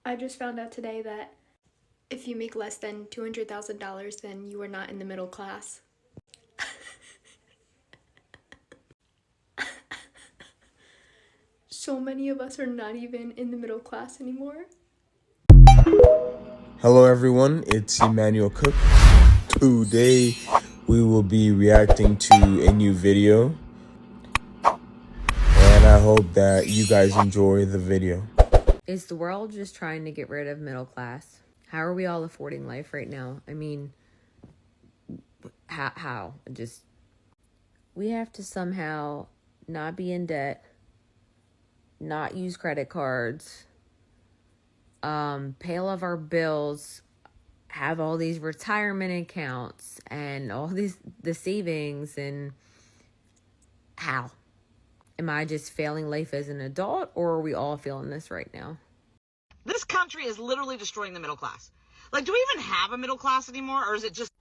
I just found out today that if you make less than $200,000, then you are not in the middle class. So many of us are not even in the middle class anymore. Hello everyone, it's Emmanuel Cooke. Today we will be reacting to a new video, and I hope that you guys enjoy the video. Is the world just trying to get rid of middle class? How are we all affording life right now? I mean, how? We have to somehow not be in debt, not use credit cards, pay all of our bills, have all these retirement accounts and all the savings. And how? Am I just failing life as an adult, or are we all feeling this right now? This country is literally destroying the middle class. Like, do we even have a middle class anymore, or is it just...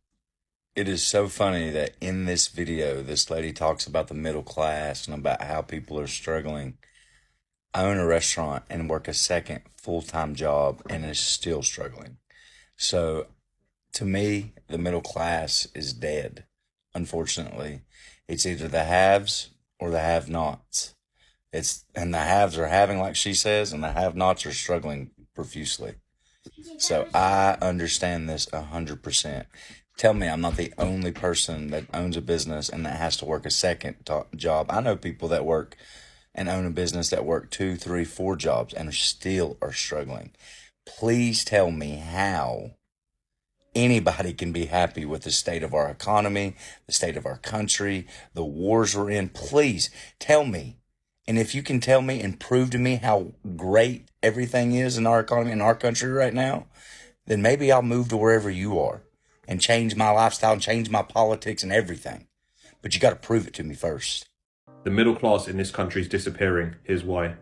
It is so funny that in this video, this lady talks about the middle class and about how people are struggling. I own a restaurant and work a second full-time job and is still struggling. So, to me, the middle class is dead, unfortunately. It's either the haves or the have-nots. And the haves are having, like she says, and the have-nots are struggling profusely. So I understand this 100%. Tell me I'm not the only person that owns a business and that has to work a second job. I know people that work and own a business that work 2, 3, 4 jobs and still are struggling. Please tell me how anybody can be happy with the state of our economy, the state of our country, the wars we're in. Please tell me. And if you can tell me and prove to me how great everything is in our economy, in our country right now, then maybe I'll move to wherever you are and change my lifestyle and change my politics and everything. But you got to prove it to me first. The middle class in this country is disappearing. Here's why.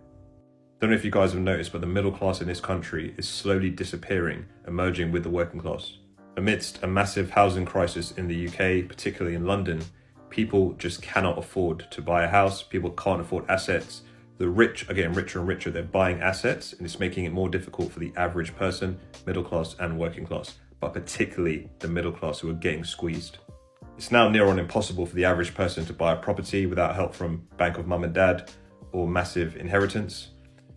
Don't know if you guys have noticed, but the middle class in this country is slowly disappearing, emerging with the working class. Amidst a massive housing crisis in the UK, particularly in London, people just cannot afford to buy a house. People can't afford assets. The rich are getting richer and richer. They're buying assets, and it's making it more difficult for the average person, middle class and working class, but particularly the middle class, who are getting squeezed. It's now near on impossible for the average person to buy a property without help from bank of mum and dad or massive inheritance.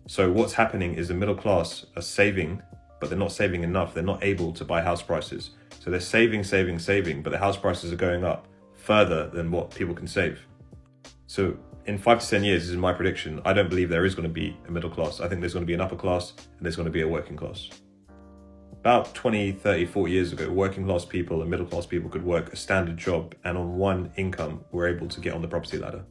So what's happening is the middle class are saving, but they're not saving enough. They're not able to buy house prices. So they're saving, but the house prices are going up further than what people can save. So in 5 to 10 years, this is my prediction, I don't believe there is going to be a middle class. I think there's going to be an upper class and there's going to be a working class. About 20, 30, 40 years ago, working class people and middle class people could work a standard job and on one income were able to get on the property ladder.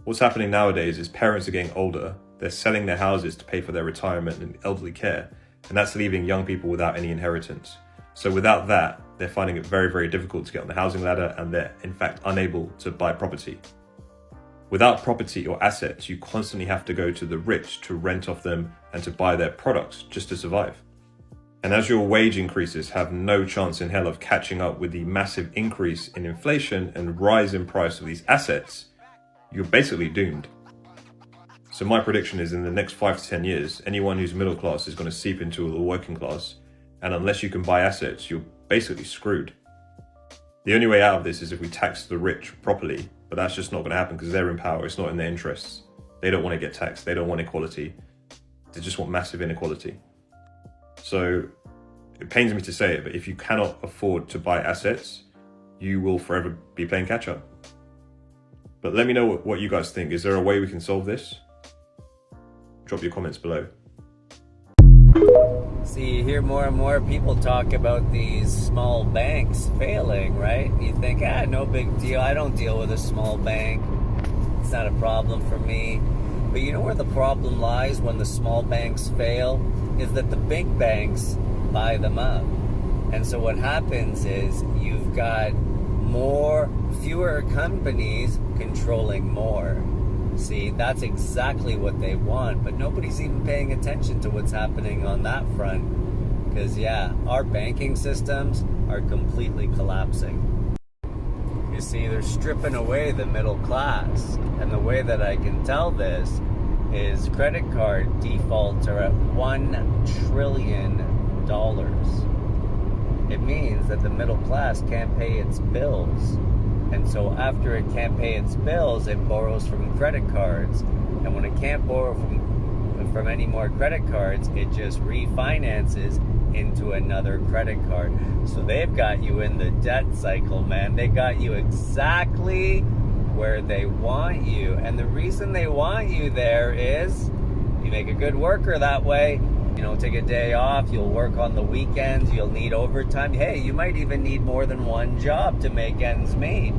What's happening nowadays is parents are getting older, they're selling their houses to pay for their retirement and elderly care, and that's leaving young people without any inheritance. So without that, they're finding it very, very difficult to get on the housing ladder, and they're in fact unable to buy property. Without property or assets, you constantly have to go to the rich to rent off them and to buy their products just to survive. And as your wage increases have no chance in hell of catching up with the massive increase in inflation and rise in price of these assets, you're basically doomed. So my prediction is in the next 5 to 10 years, anyone who's middle class is going to seep into the working class. And unless you can buy assets, you're basically screwed. The only way out of this is if we tax the rich properly, but that's just not going to happen because they're in power. It's not in their interests. They don't want to get taxed. They don't want equality. They just want massive inequality. So it pains me to say it, but if you cannot afford to buy assets, you will forever be playing catch up. But let me know what you guys think. Is there a way we can solve this? Drop your comments below. See, you hear more and more people talk about these small banks failing, right? You think, no big deal. I don't deal with a small bank. It's not a problem for me. But you know where the problem lies when the small banks fail? Is that the big banks buy them up. And so what happens is you've got fewer companies controlling more. See, that's exactly what they want, but nobody's even paying attention to what's happening on that front. Because our banking systems are completely collapsing. You see, they're stripping away the middle class. And the way that I can tell this is credit card defaults are at $1 trillion. It means that the middle class can't pay its bills. And so after it can't pay its bills, it borrows from credit cards. And when it can't borrow from any more credit cards, it just refinances into another credit card. So they've got you in the debt cycle, man. They got you exactly where they want you. And the reason they want you there is you make a good worker that way. You know, take a day off, you'll work on the weekends, you'll need overtime. Hey, you might even need more than one job to make ends meet.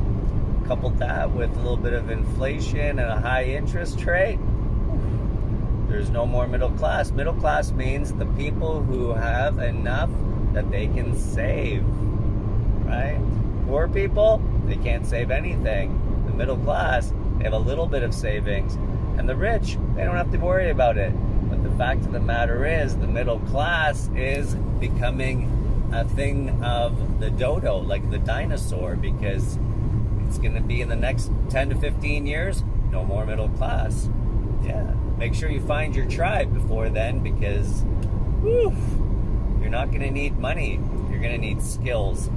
Couple that with a little bit of inflation and a high interest rate, there's no more middle class. Middle class means the people who have enough that they can save, right? Poor people, they can't save anything. The middle class, they have a little bit of savings. And the rich, they don't have to worry about it. But the fact of the matter is, the middle class is becoming a thing of the dodo, like the dinosaur, because it's going to be in the next 10 to 15 years, no more middle class. Yeah, make sure you find your tribe before then, because you're not going to need money. You're going to need skills.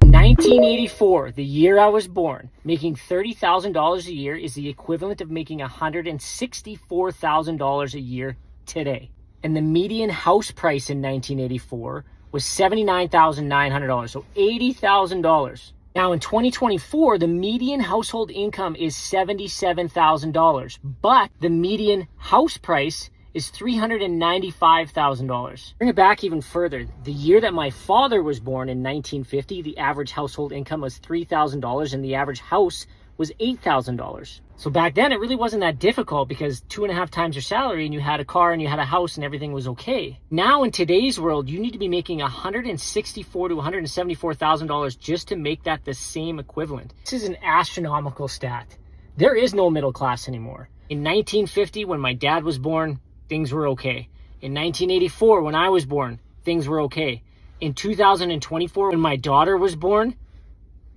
1984, the year I was born, making $30,000 a year is the equivalent of making $164,000 a year today. And the median house price in 1984 was $79,900, so $80,000. Now in 2024, the median household income is $77,000, but the median house price is $395,000. Bring it back even further. The year that my father was born in 1950, the average household income was $3,000 and the average house was $8,000. So back then it really wasn't that difficult because 2.5 times your salary and you had a car and you had a house and everything was okay. Now in today's world, you need to be making $164,000 to $174,000 just to make that the same equivalent. This is an astronomical stat. There is no middle class anymore. In 1950, when my dad was born, things were okay. In 1984, when I was born, things were okay. In 2024, when my daughter was born,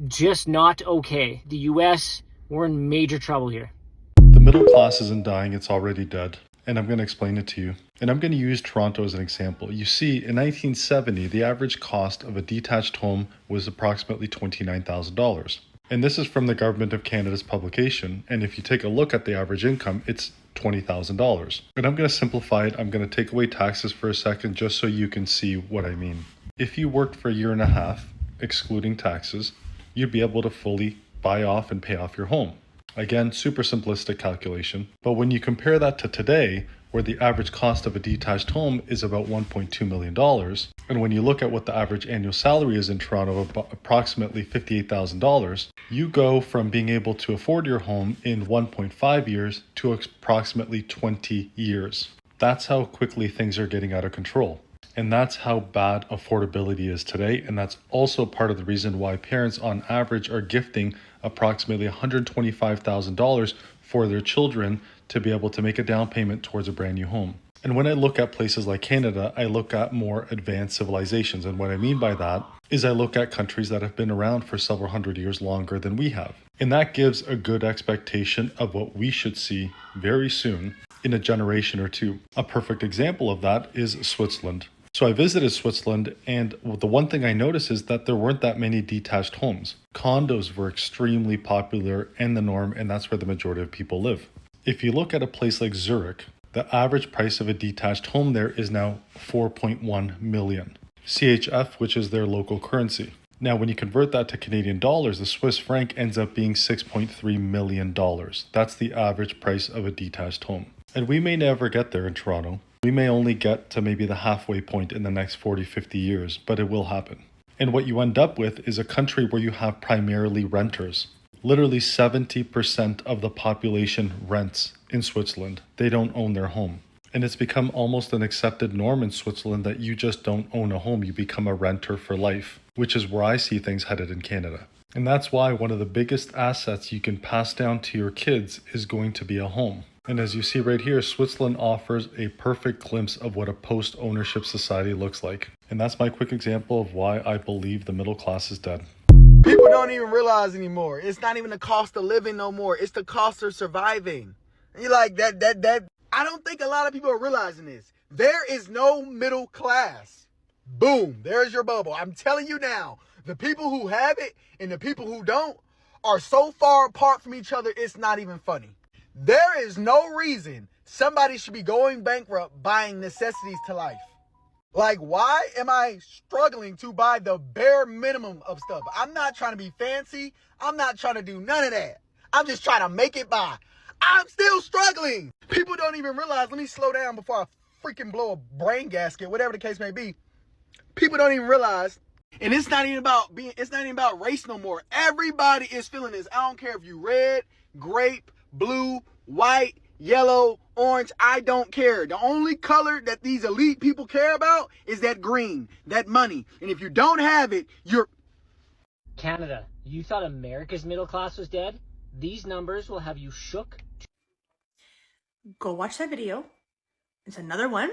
just not okay. The US, we're in major trouble here. The middle class isn't dying, it's already dead. And I'm going to explain it to you. And I'm going to use Toronto as an example. You see, in 1970, the average cost of a detached home was approximately $29,000. And this is from the Government of Canada's publication. And if you take a look at the average income, it's $20,000. And I'm going to simplify it. I'm going to take away taxes for a second just so you can see what I mean. If you worked for a year and a half, excluding taxes, you'd be able to fully buy off and pay off your home. Again, super simplistic calculation. But when you compare that to today, where the average cost of a detached home is about $1.2 million, and when you look at what the average annual salary is in Toronto, approximately $58,000, you go from being able to afford your home in 1.5 years to approximately 20 years. That's how quickly things are getting out of control. And that's how bad affordability is today. And that's also part of the reason why parents on average are gifting approximately $125,000 for their children to be able to make a down payment towards a brand new home. And when I look at places like Canada, I look at more advanced civilizations. And what I mean by that is I look at countries that have been around for several hundred years longer than we have. And that gives a good expectation of what we should see very soon in a generation or two. A perfect example of that is Switzerland. So I visited Switzerland, and the one thing I noticed is that there weren't that many detached homes. Condos were extremely popular and the norm, and that's where the majority of people live. If you look at a place like Zurich, the average price of a detached home there is now 4.1 million. CHF, which is their local currency. Now, when you convert that to Canadian dollars, the Swiss franc ends up being $6.3 million. That's the average price of a detached home. And we may never get there in Toronto. We may only get to maybe the halfway point in the next 40, 50 years, but it will happen. And what you end up with is a country where you have primarily renters. Literally 70% of the population rents in Switzerland. They don't own their home. And it's become almost an accepted norm in Switzerland that you just don't own a home. You become a renter for life, which is where I see things headed in Canada. And that's why one of the biggest assets you can pass down to your kids is going to be a home. And as you see right here, Switzerland offers a perfect glimpse of what a post-ownership society looks like. And that's my quick example of why I believe the middle class is dead. People don't even realize anymore. It's not even the cost of living no more. It's the cost of surviving. You like that I don't think a lot of people are realizing this. There is no middle class. Boom, there's your bubble. I'm telling you now, the people who have it and the people who don't are so far apart from each other, it's not even funny. There is no reason somebody should be going bankrupt buying necessities to life. Like, why am I struggling to buy the bare minimum of stuff? I'm not trying to be fancy. I'm not trying to do none of that. I'm just trying to make it by. I'm still struggling. People don't even realize, let me slow down before I freaking blow a brain gasket, whatever the case may be. People don't even realize, and it's not even about race no more. Everybody is feeling this. I don't care if you red, grape, blue, white, yellow, orange, I don't care. The only color that these elite people care about is that green, that money. And if you don't have it, you're... Canada, you thought America's middle class was dead? These numbers will have you shook. Go watch that video. It's another one,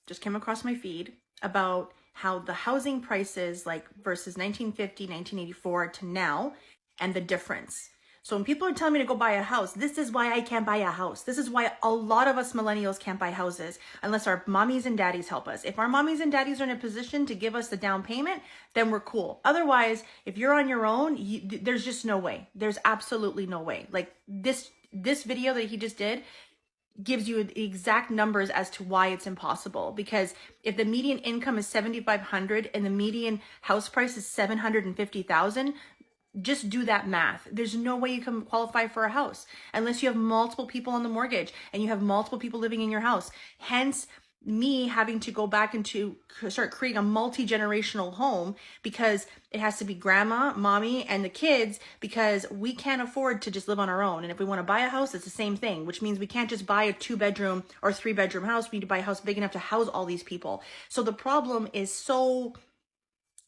just came across my feed, about how the housing prices, like versus 1950, 1984 to now, and the difference. So when people are telling me to go buy a house, this is why I can't buy a house. This is why a lot of us millennials can't buy houses unless our mommies and daddies help us. If our mommies and daddies are in a position to give us the down payment, then we're cool. Otherwise, if you're on your own, there's just no way. There's absolutely no way. Like this video that he just did gives you the exact numbers as to why it's impossible. Because if the median income is $7,500 and the median house price is $750,000, just do that math. There's no way you can qualify for a house unless you have multiple people on the mortgage and you have multiple people living in your house. Hence, me having to go back and to start creating a multi-generational home, because it has to be grandma, mommy, and the kids, because we can't afford to just live on our own. And if we want to buy a house, it's the same thing, which means we can't just buy a 2-bedroom or 3-bedroom house. We need to buy a house big enough to house all these people. So the problem is so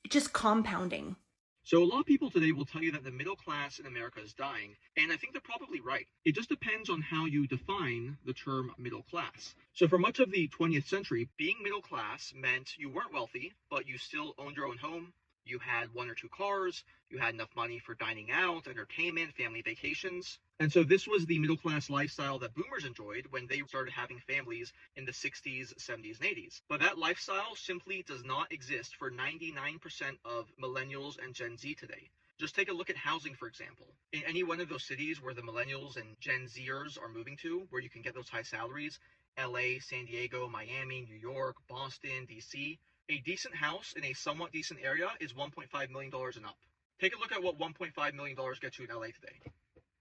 just compounding. So a lot of people today will tell you that the middle class in America is dying, and I think they're probably right. It just depends on how you define the term middle class. So for much of the 20th century, being middle class meant you weren't wealthy, but you still owned your own home, you had 1 or 2 cars, you had enough money for dining out, entertainment, family vacations. And so this was the middle class lifestyle that boomers enjoyed when they started having families in the 60s, 70s, and 80s. But that lifestyle simply does not exist for 99% of millennials and Gen Z today. Just take a look at housing, for example. In any one of those cities where the millennials and Gen Zers are moving to, where you can get those high salaries, LA, San Diego, Miami, New York, Boston, DC, a decent house in a somewhat decent area is $1.5 million and up. Take a look at what $1.5 million gets you in LA today.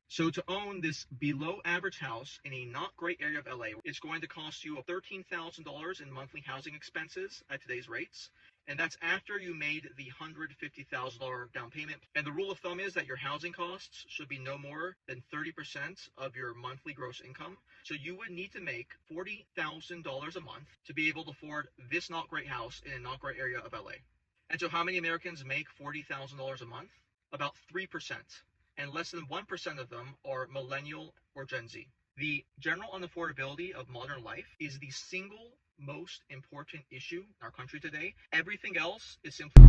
So to own this below average house in a not great area of LA, it's going to cost you $13,000 in monthly housing expenses at today's rates. And that's after you made the $150,000 down payment. And the rule of thumb is that your housing costs should be no more than 30% of your monthly gross income. So you would need to make $40,000 a month to be able to afford this not great house in a not great area of LA. And so how many Americans make $40,000 a month? About 3%. And less than 1% of them are millennial or Gen Z. The general unaffordability of modern life is the single most important issue in our country today. Everything else is simply...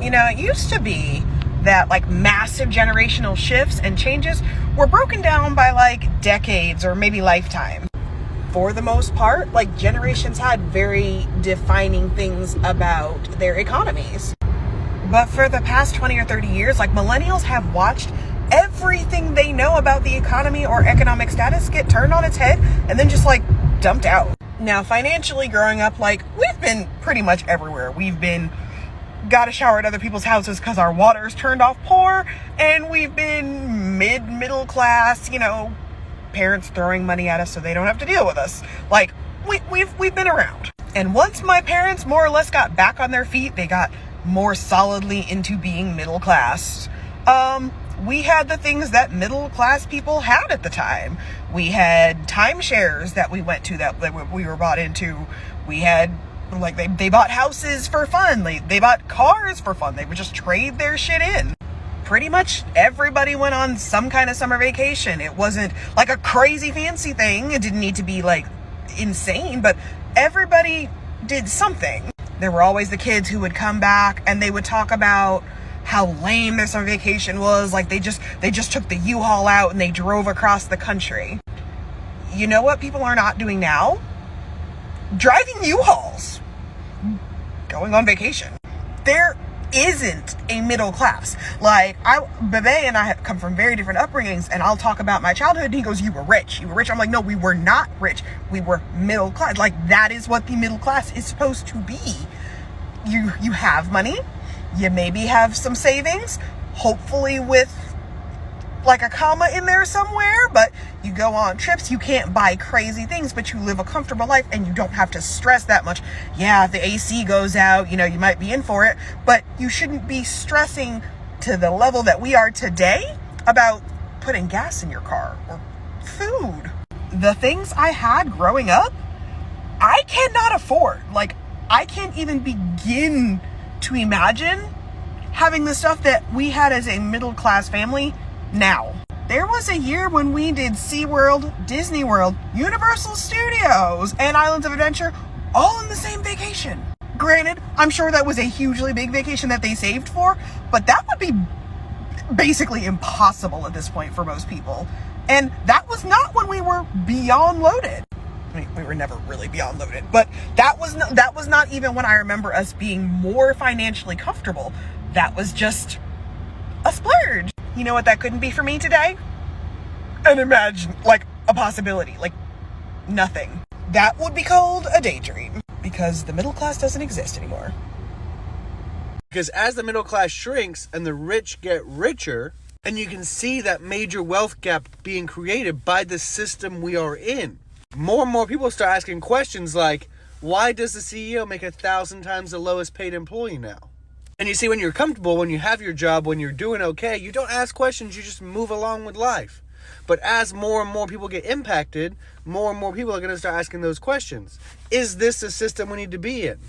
You know, it used to be that like massive generational shifts and changes were broken down by like decades or maybe lifetime. For the most part, like generations had very defining things about their economies. But for the past 20 or 30 years, like millennials have watched everything they know about the economy or economic status get turned on its head and then just like dumped out. Now, financially growing up, like we've been pretty much everywhere. We've been got to shower at other people's houses because our water's turned off poor, and we've been middle class, you know, parents throwing money at us so they don't have to deal with us. Like we've been around. And once my parents more or less got back on their feet, they got more solidly into being middle class. We had the things that middle class people had at the time. We had timeshares that we went to that we were bought into. We had like they bought houses for fun. They bought cars for fun. They would just trade their shit in. Pretty much everybody went on some kind of summer vacation. It wasn't like a crazy fancy thing. It didn't need to be like insane, but everybody did something. There were always the kids who would come back and they would talk about how lame their summer vacation was. Like they just took the U-Haul out and they drove across the country. you know what people are not doing now? Driving U-Hauls. Going on vacation. There isn't a middle class. Like, Bebe and I have come from very different upbringings, and I'll talk about my childhood, and he goes, you were rich. I'm like, no, we were not rich. We were middle class. Like, that is what the middle class is supposed to be. You have money. You maybe have some savings, hopefully with like a comma in there somewhere, but you go on trips, you can't buy crazy things, but you live a comfortable life and you don't have to stress that much. Yeah, if the AC goes out, you might be in for it, but you shouldn't be stressing to the level that we are today about putting gas in your car or food. The things I had growing up, I cannot afford. Like, I can't even begin to imagine having the stuff that we had as a middle class family now. There was a year when we did SeaWorld, Disney World, Universal Studios, and Islands of Adventure all in the same vacation. Granted, I'm sure that was a hugely big vacation that they saved for, but that would be basically impossible at this point for most people. And that was not when we were beyond loaded. I mean, we were never really beyond loaded, but that was not even when I remember us being more financially comfortable. That was just a splurge. You know what that couldn't be for me today? And imagine, like, a possibility, like nothing. That would be called a daydream, because the middle class doesn't exist anymore. Because as the middle class shrinks and the rich get richer, and you can see that major wealth gap being created by the system we are in, more and more people start asking questions like, why does the CEO make 1,000 times the lowest paid employee now? And you see, when you're comfortable, when you have your job, when you're doing okay, you don't ask questions, you just move along with life. But as more and more people get impacted, more and more people are going to start asking those questions. Is this the system we need to be in?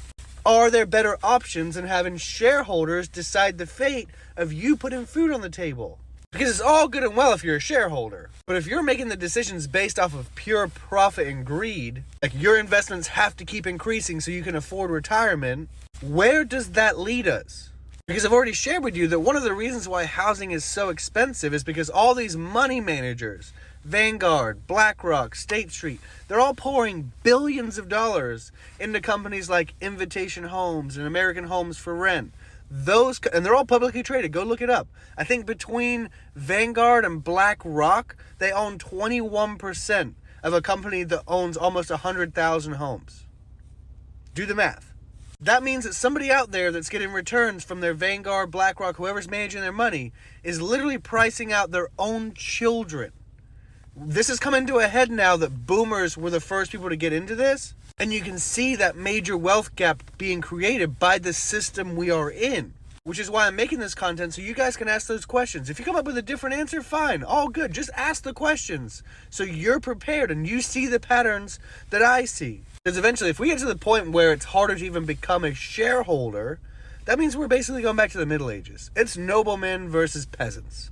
Are there better options than having shareholders decide the fate of you putting food on the table? Because it's all good and well if you're a shareholder. But if you're making the decisions based off of pure profit and greed, like your investments have to keep increasing so you can afford retirement, where does that lead us? Because I've already shared with you that one of the reasons why housing is so expensive is because all these money managers, Vanguard, BlackRock, State Street, they're all pouring billions of dollars into companies like Invitation Homes and American Homes for Rent. And they're all publicly traded. Go look it up. I think between Vanguard and BlackRock, they own 21% of a company that owns almost 100,000 homes. Do the math. That means that somebody out there that's getting returns from their Vanguard, BlackRock, whoever's managing their money, is literally pricing out their own children. This is coming to a head now that boomers were the first people to get into this. And you can see that major wealth gap being created by the system we are in. Which is why I'm making this content, so you guys can ask those questions. If you come up with a different answer, fine. All good. Just ask the questions so you're prepared and you see the patterns that I see. Because eventually, if we get to the point where it's harder to even become a shareholder, that means we're basically going back to the Middle Ages. It's noblemen versus peasants.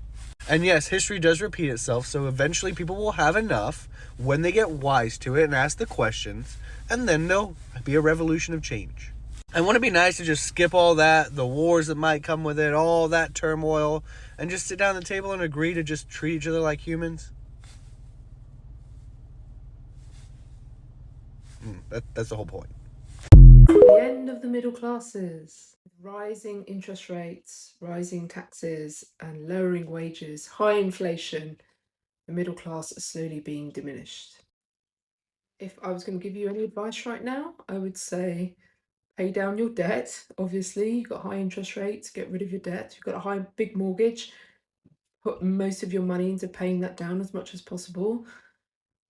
And yes, history does repeat itself, so eventually people will have enough when they get wise to it and ask the questions, and then there'll be a revolution of change. I want to be nice to just skip all that, the wars that might come with it, all that turmoil, and just sit down at the table and agree to just treat each other like humans. That's the whole point. It's the end of the middle classes. Rising interest rates, rising taxes, and lowering wages, high inflation, the middle class is slowly being diminished. If I was going to give you any advice right now, I would say pay down your debt. Obviously, you've got high interest rates, get rid of your debt. You've got a big mortgage, put most of your money into paying that down as much as possible.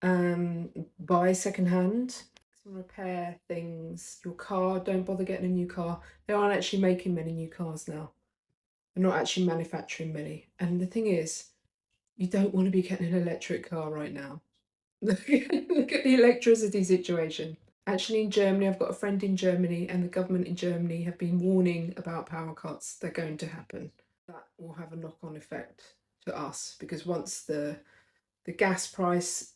Buy secondhand. Repair things. Your car, don't bother getting a new car. They aren't actually making many new cars now. They're not actually manufacturing many. And the thing is, you don't want to be getting an electric car right now. Look at the electricity situation. Actually, in Germany, I've got a friend in Germany, and the government in Germany have been warning about power cuts. They're going to happen. That will have a knock-on effect to us, because once the gas price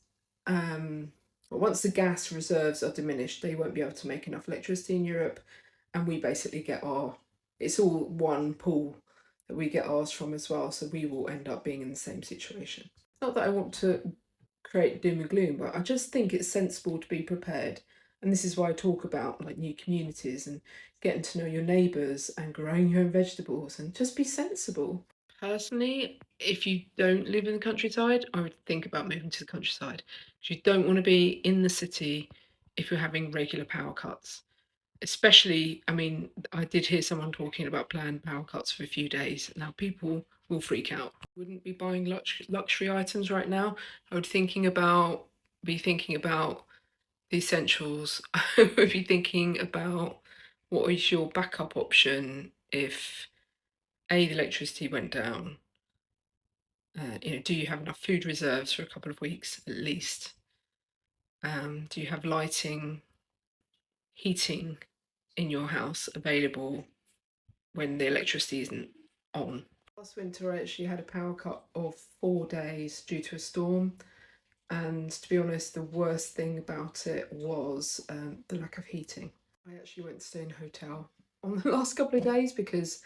once the gas reserves are diminished, they won't be able to make enough electricity in Europe, and we basically get it's all one pool that we get ours from as well, so we will end up being in the same situation. Not that I want to create doom and gloom, but I just think it's sensible to be prepared. And this is why I talk about like new communities and getting to know your neighbours and growing your own vegetables and just be sensible. Personally, if you don't live in the countryside, I would think about moving to the countryside because you don't want to be in the city if you're having regular power cuts. Especially, I mean, I did hear someone talking about planned power cuts for a few days. Now, people will freak out. Wouldn't be buying luxury items right now. I would be thinking about the essentials. I would be thinking about what is your backup option if the electricity went down. Do you have enough food reserves for a couple of weeks at least? Do you have lighting, heating in your house available when the electricity isn't on? Last winter I actually had a power cut of 4 days due to a storm, and to be honest, the worst thing about it was the lack of heating. I actually went to stay in a hotel on the last couple of days because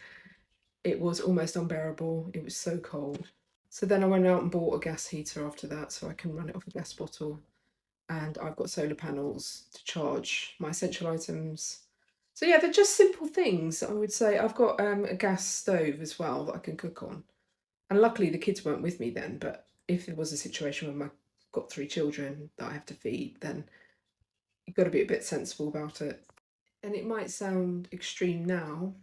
it was almost unbearable. It was so cold. So then I went out and bought a gas heater after that so I can run it off a gas bottle, and I've got solar panels to charge my essential items. So yeah, they're just simple things. I would say I've got a gas stove as well that I can cook on. And luckily the kids weren't with me then, but if there was a situation where I've got 3 children that I have to feed, then you've got to be a bit sensible about it. And it might sound extreme now,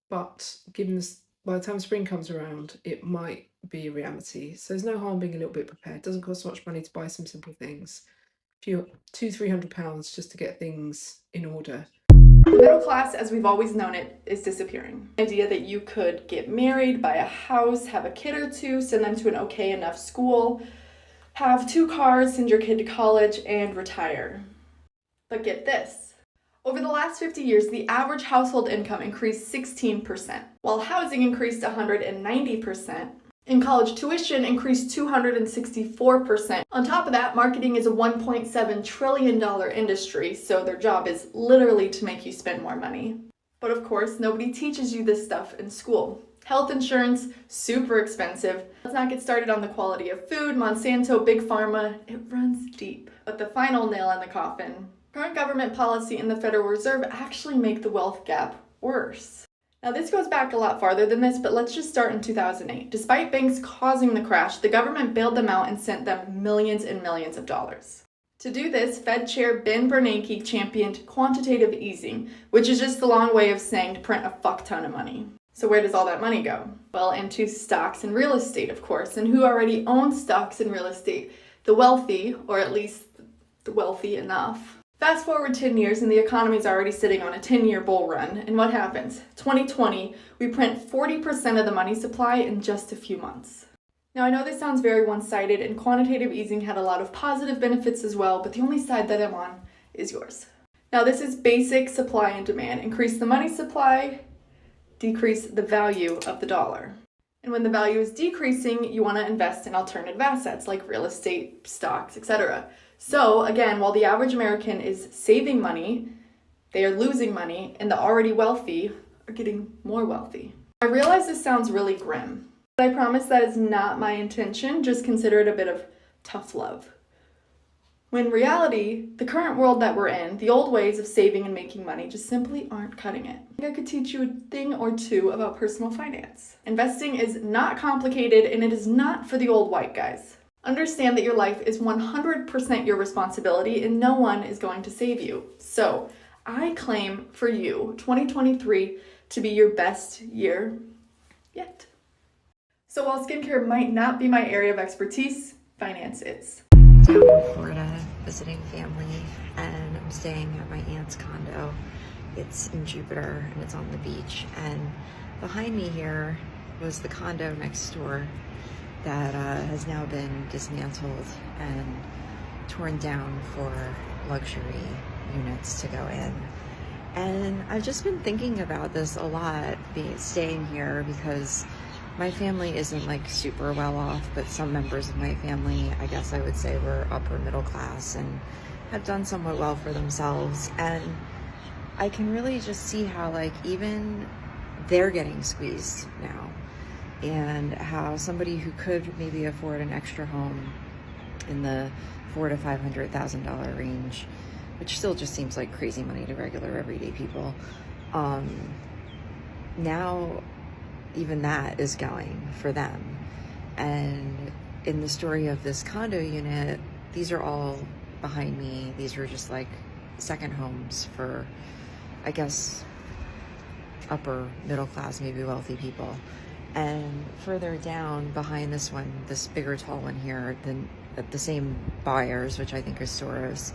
but given this, by the time spring comes around, it might be a reality. So there's no harm being a little bit prepared. It doesn't cost so much money to buy some simple things. £200-300 just to get things in order. The middle class, as we've always known it, is disappearing. The idea that you could get married, buy a house, have a kid or two, send them to an okay enough school, have 2 cars, send your kid to college, and retire. But get this. Over the last 50 years, the average household income increased 16%, while housing increased 190%, and college tuition increased 264%. On top of that, marketing is a $1.7 trillion industry, so their job is literally to make you spend more money. But of course, nobody teaches you this stuff in school. Health insurance, super expensive. Let's not get started on the quality of food, Monsanto, Big Pharma, it runs deep. But the final nail in the coffin, current government policy and the Federal Reserve actually make the wealth gap worse. Now this goes back a lot farther than this, but let's just start in 2008. Despite banks causing the crash, the government bailed them out and sent them millions and millions of dollars. To do this, Fed Chair Ben Bernanke championed quantitative easing, which is just the long way of saying to print a fuck ton of money. So where does all that money go? Well, into stocks and real estate, of course. And who already owns stocks and real estate? The wealthy, or at least the wealthy enough. Fast forward 10 years and the economy is already sitting on a 10-year bull run. And what happens? 2020, we print 40% of the money supply in just a few months. Now I know this sounds very one-sided, and quantitative easing had a lot of positive benefits as well, but the only side that I'm on is yours. Now this is basic supply and demand. Increase the money supply, decrease the value of the dollar. And when the value is decreasing, you want to invest in alternative assets like real estate, stocks, etc. So again, while the average American is saving money, they are losing money, and the already wealthy are getting more wealthy. I realize this sounds really grim, but I promise that is not my intention. Just consider it a bit of tough love. When in reality, the current world that we're in, the old ways of saving and making money just simply aren't cutting it. I think I could teach you a thing or two about personal finance. Investing is not complicated, and it is not for the old white guys. Understand that your life is 100% your responsibility, and no one is going to save you. So I claim for you 2023 to be your best year yet. So while skincare might not be my area of expertise, finance is. Down in Florida visiting family, and I'm staying at my aunt's condo. It's in Jupiter and it's on the beach, and behind me here was the condo next door that has now been dismantled and torn down for luxury units to go in. And I've just been thinking about this a lot, staying here, because my family isn't like super well off, but some members of my family, I guess I would say, were upper middle class and have done somewhat well for themselves. And I can really just see how like even they're getting squeezed now, and how somebody who could maybe afford an extra home in the $400,000 to $500,000 range, which still just seems like crazy money to regular everyday people. Now even that is going for them. And in the story of this condo unit, these are all behind me. These were just like second homes for, I guess, upper middle class, maybe wealthy people. And further down behind this one, this bigger tall one here, the same buyers, which I think are Soros,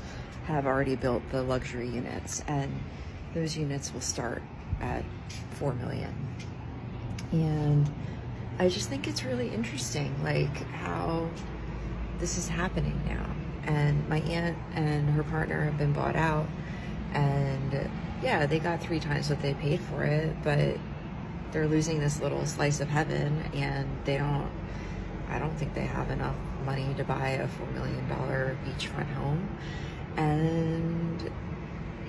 have already built the luxury units, and those units will start at $4 million. And I just think it's really interesting, like, how this is happening now. And my aunt and her partner have been bought out, and yeah, they got 3 times what they paid for it, but they're losing this little slice of heaven, and I don't think they have enough money to buy a $4 million beachfront home. And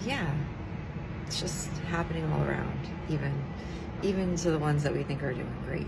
yeah, it's just happening all around, even to the ones that we think are doing great.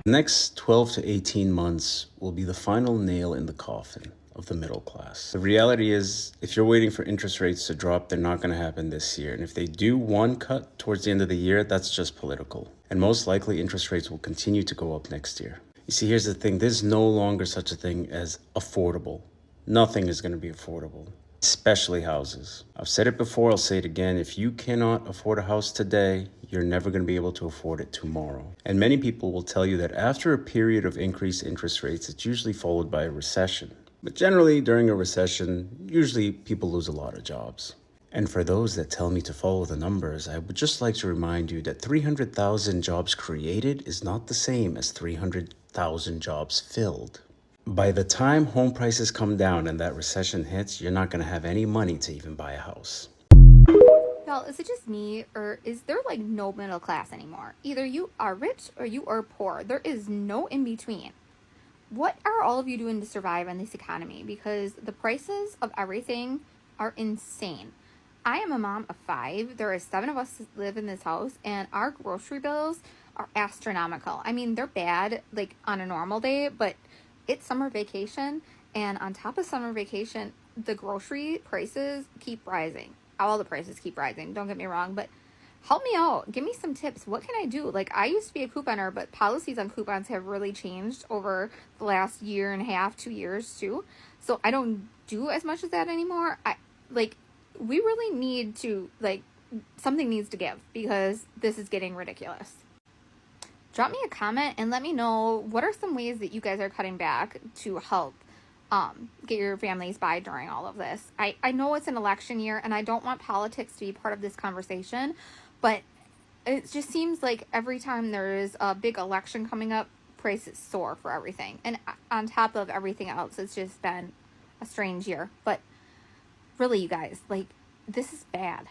The next 12 to 18 months will be the final nail in the coffin of the middle class. The reality is, if you're waiting for interest rates to drop, they're not going to happen this year. And if they do one cut towards the end of the year, that's just political. And most likely interest rates will continue to go up next year. You see, here's the thing. There's no longer such a thing as affordable. Nothing is going to be affordable, especially houses. I've said it before, I'll say it again. If you cannot afford a house today, you're never going to be able to afford it tomorrow. And many people will tell you that after a period of increased interest rates, it's usually followed by a recession. But generally, during a recession, usually people lose a lot of jobs. And for those that tell me to follow the numbers, I would just like to remind you that 300,000 jobs created is not the same as 300,000 jobs filled. By the time home prices come down and that recession hits, you're not going to have any money to even buy a house. Y'all, is it just me, or is there like no middle class anymore? Either you are rich or you are poor. There is no in between. What are all of you doing to survive in this economy? Because the prices of everything are insane. I am a mom of 5. There are 7 of us that live in this house, and our grocery bills are astronomical. I mean, they're bad like on a normal day, but it's summer vacation, and on top of summer vacation, the grocery prices keep rising. All the prices keep rising, don't get me wrong, but help me out. Give me some tips. What can I do? Like, I used to be a couponer, but policies on coupons have really changed over the last year and a half, 2 years too. So I don't do as much of that anymore. We really need to, something needs to give, because this is getting ridiculous. Drop me a comment and let me know what are some ways that you guys are cutting back to help get your families by during all of this. I know it's an election year, and I don't want politics to be part of this conversation, but it just seems like every time there is a big election coming up, prices soar for everything. And on top of everything else, it's just been a strange year. But really, you guys, this is bad.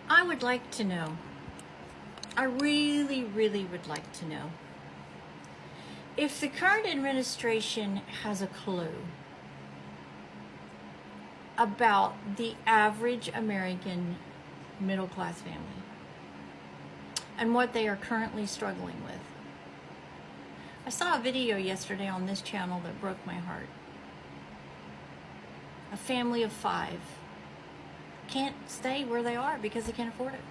I would like to know. I really, really would like to know if the current administration has a clue about the average American middle-class family and what they are currently struggling with. I saw a video yesterday on this channel that broke my heart. A family of 5 can't stay where they are because they can't afford it.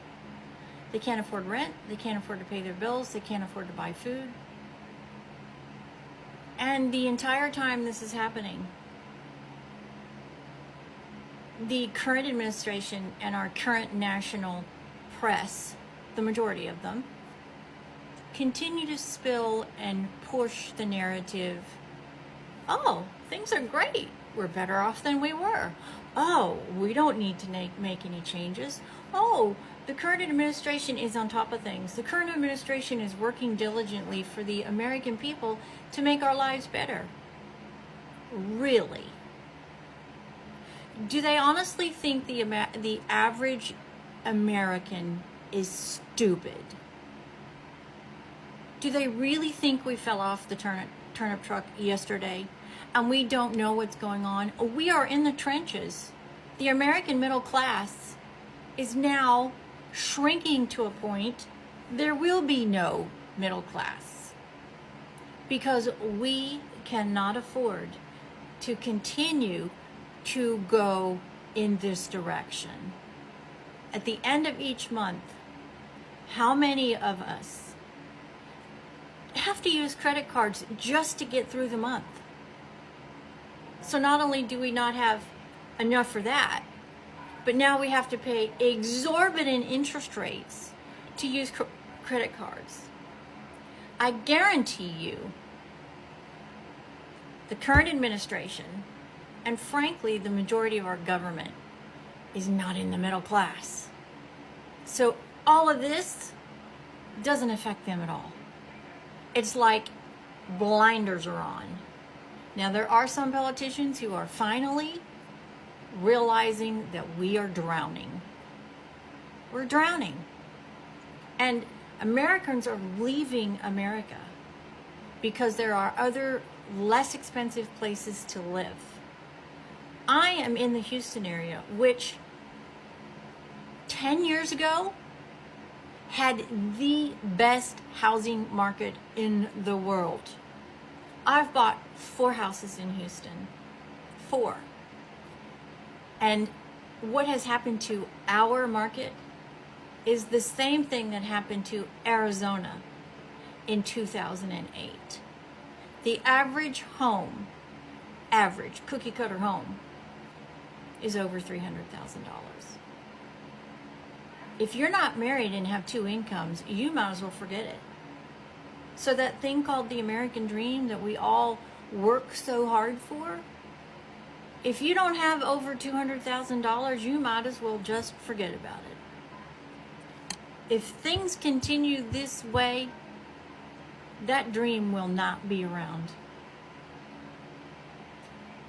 They can't afford rent, they can't afford to pay their bills, they can't afford to buy food. And the entire time this is happening, the current administration and our current national press, the majority of them, continue to spill and push the narrative, oh, things are great, we're better off than we were. Oh, we don't need to make any changes. Oh, the current administration is on top of things. The current administration is working diligently for the American people to make our lives better. Really? Do they honestly think the average American is stupid? Do they really think we fell off the turnip truck yesterday and we don't know what's going on? We are in the trenches. The American middle class is now shrinking to a point there will be no middle class, because we cannot afford to continue to go in this direction. At the end of each month, how many of us have to use credit cards just to get through the month? So not only do we not have enough for that, but now we have to pay exorbitant interest rates to use credit cards. I guarantee you, the current administration, and frankly, the majority of our government, is not in the middle class. So all of this doesn't affect them at all. It's like blinders are on. Now, there are some politicians who are finally realizing that we are drowning. We're drowning. And Americans are leaving America because there are other less expensive places to live. I am in the Houston area, which 10 years ago had the best housing market in the world. I've bought 4 houses in Houston. 4. And what has happened to our market is the same thing that happened to Arizona in 2008. The average home, average cookie cutter home, is over $300,000. If you're not married and have 2 incomes, you might as well forget it. So that thing called the American dream that we all work so hard for, if you don't have over $200,000, you might as well just forget about it. If things continue this way, that dream will not be around.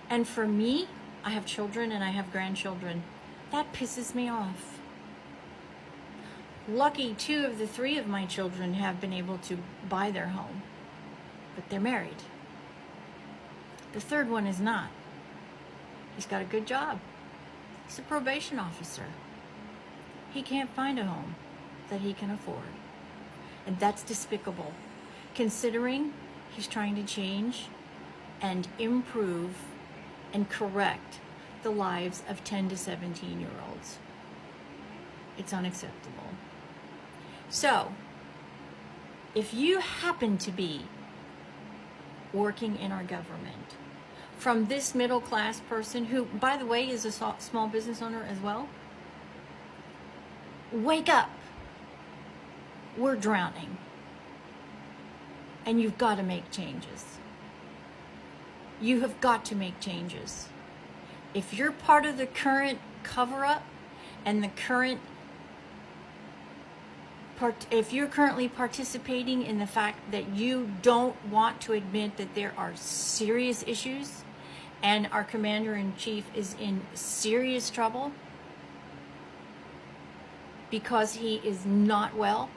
And for me, I have children and I have grandchildren. That pisses me off. Lucky 2 of the 3 of my children have been able to buy their home, but they're married. The 3rd one is not. He's got a good job. He's a probation officer. He can't find a home that he can afford. And that's despicable, considering he's trying to change and improve and correct the lives of 10 to 17-year-olds. It's unacceptable. So, if you happen to be working in our government, from this middle class person who, by the way, is a small business owner as well, wake up. We're drowning. And you've got to make changes. You have got to make changes. If you're part of the current cover-up and the current if you're currently participating in the fact that you don't want to admit that there are serious issues and our commander-in-chief is in serious trouble because he is not well,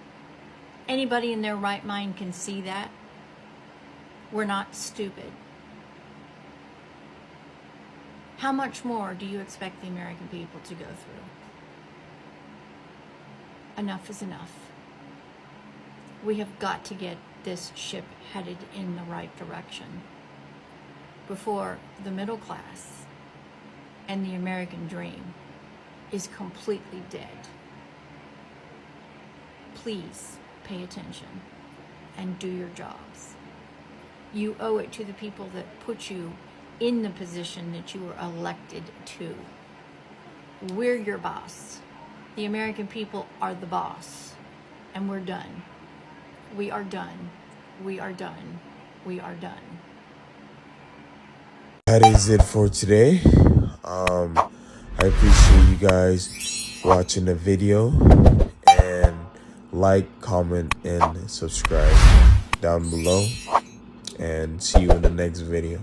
anybody in their right mind can see that. We're not stupid. How much more do you expect the American people to go through? Enough is enough. We have got to get this ship headed in the right direction before the middle class and the American dream is completely dead. Please pay attention and do your jobs. You owe it to the people that put you in the position that you were elected to. We're your boss. The American people are the boss. And we're done. We are done. We are done. We are done. That is it for today. I appreciate you guys watching the video, and like, comment, and subscribe down below, and see you in the next video.